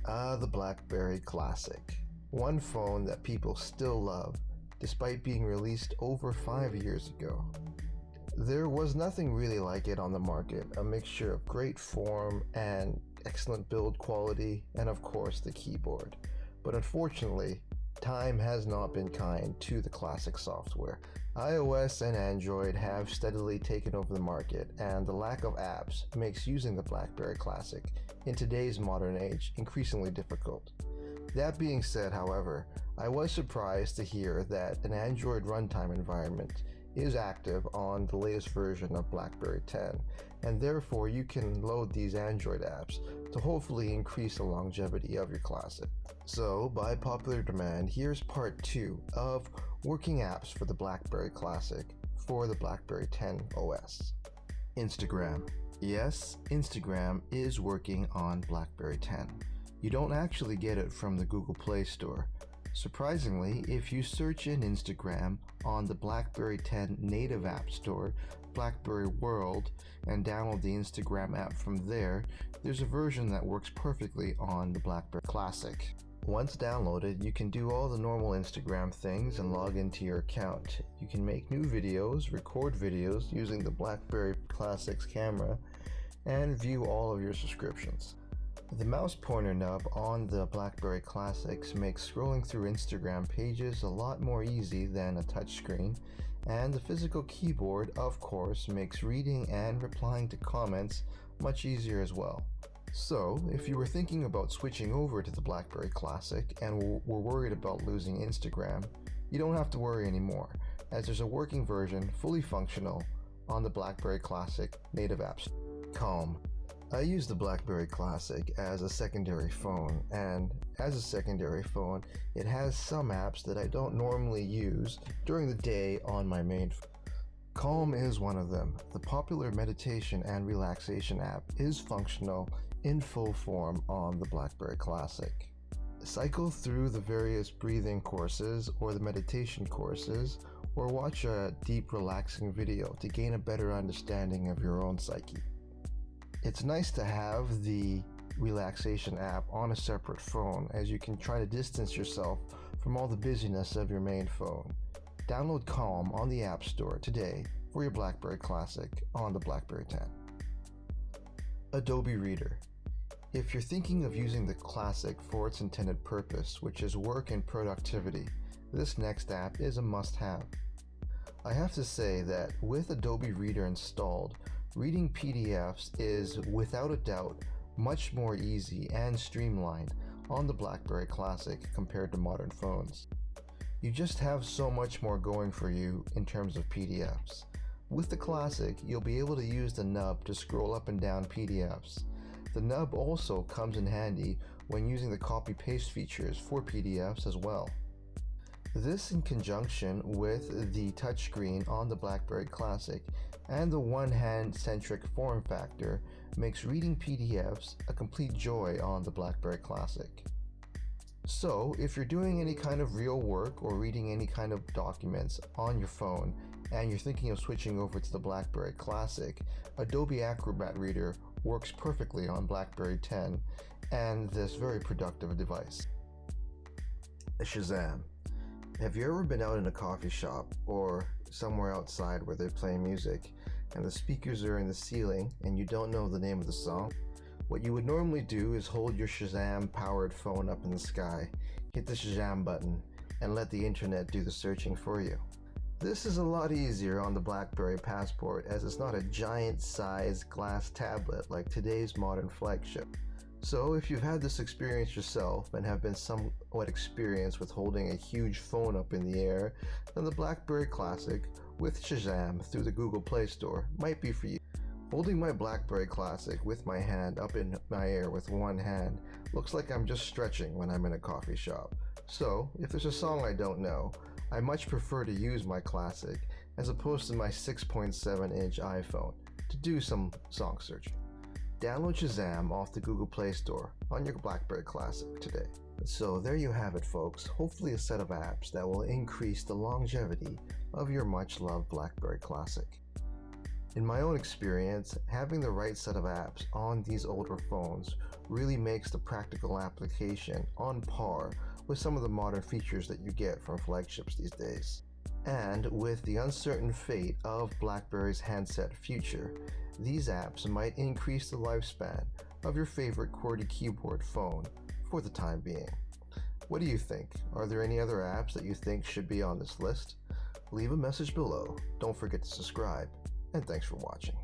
The Blackberry Classic. One phone that people still love, despite being released over 5 years ago. There was nothing really like it on the market, a mixture of great form and excellent build quality, and of course the keyboard. But unfortunately, time has not been kind to the classic software. iOS and Android have steadily taken over the market, and the lack of apps makes using the Blackberry Classic in today's modern age increasingly difficult. That being said, however, I was surprised to hear that an Android runtime environment is active on the latest version of Blackberry 10, and therefore you can load these Android apps to hopefully increase the longevity of your Classic. So, by popular demand, here's part 2 of working apps for the Blackberry Classic for the Blackberry 10 OS. Instagram. Yes, Instagram is working on Blackberry 10. You don't actually get it from the Google Play Store. Surprisingly, if you search in Instagram on the Blackberry 10 native app store, Blackberry World, and download the Instagram app from there, there's a version that works perfectly on the Blackberry Classic. Once downloaded, you can do all the normal Instagram things and log into your account. You can make new videos, record videos using the Blackberry Classic's camera, and view all of your subscriptions. The mouse pointer nub on the Blackberry Classics makes scrolling through Instagram pages a lot more easy than a touchscreen, and the physical keyboard, of course, makes reading and replying to comments much easier as well. So, if you were thinking about switching over to the Blackberry Classic and were worried about losing Instagram, you don't have to worry anymore, as there's a working version, fully functional, on the Blackberry Classic native apps. Calm. I use the Blackberry Classic as a secondary phone, and as a secondary phone, it has some apps that I don't normally use during the day on my main phone. Calm is one of them. The popular meditation and relaxation app is functional in full form on the Blackberry Classic. Cycle through the various breathing courses or the meditation courses, or watch a deep relaxing video to gain a better understanding of your own psyche. It's nice to have the relaxation app on a separate phone, as you can try to distance yourself from all the busyness of your main phone. Download Calm on the App Store today for your Blackberry Classic on the Blackberry 10. Adobe Reader. If you're thinking of using the Classic for its intended purpose, which is work and productivity, this next app is a must-have. I have to say that with Adobe Reader installed, reading PDFs is, without a doubt, much more easy and streamlined on the Blackberry Classic compared to modern phones. You just have so much more going for you in terms of PDFs. With the Classic, you'll be able to use the nub to scroll up and down PDFs. The nub also comes in handy when using the copy-paste features for PDFs as well. This, in conjunction with the touchscreen on the Blackberry Classic and the one-hand-centric form factor, makes reading PDFs a complete joy on the Blackberry Classic. So, if you're doing any kind of real work or reading any kind of documents on your phone and you're thinking of switching over to the Blackberry Classic, Adobe Acrobat Reader works perfectly on Blackberry 10 and this very productive device. Shazam. Have you ever been out in a coffee shop or somewhere outside where they're playing music and the speakers are in the ceiling and you don't know the name of the song? What you would normally do is hold your Shazam powered phone up in the sky, hit the Shazam button, and let the internet do the searching for you. This is a lot easier on the Blackberry Passport, as it's not a giant sized glass tablet like today's modern flagship. So if you've had this experience yourself and have been somewhat experienced with holding a huge phone up in the air, then the Blackberry Classic with Shazam through the Google Play Store might be for you. Holding my Blackberry Classic with my hand up in my air with one hand looks like I'm just stretching when I'm in a coffee shop. So if there's a song I don't know, I much prefer to use my Classic as opposed to my 6.7-inch iPhone to do some song searching. Download Shazam off the Google Play Store on your Blackberry Classic today. So there you have it, folks. Hopefully a set of apps that will increase the longevity of your much-loved Blackberry Classic. In my own experience, having the right set of apps on these older phones really makes the practical application on par with some of the modern features that you get from flagships these days. And with the uncertain fate of BlackBerry's handset future, these apps might increase the lifespan of your favorite QWERTY keyboard phone for the time being. What do you think? Are there any other apps that you think should be on this list? Leave a message below. Don't forget to subscribe, and thanks for watching.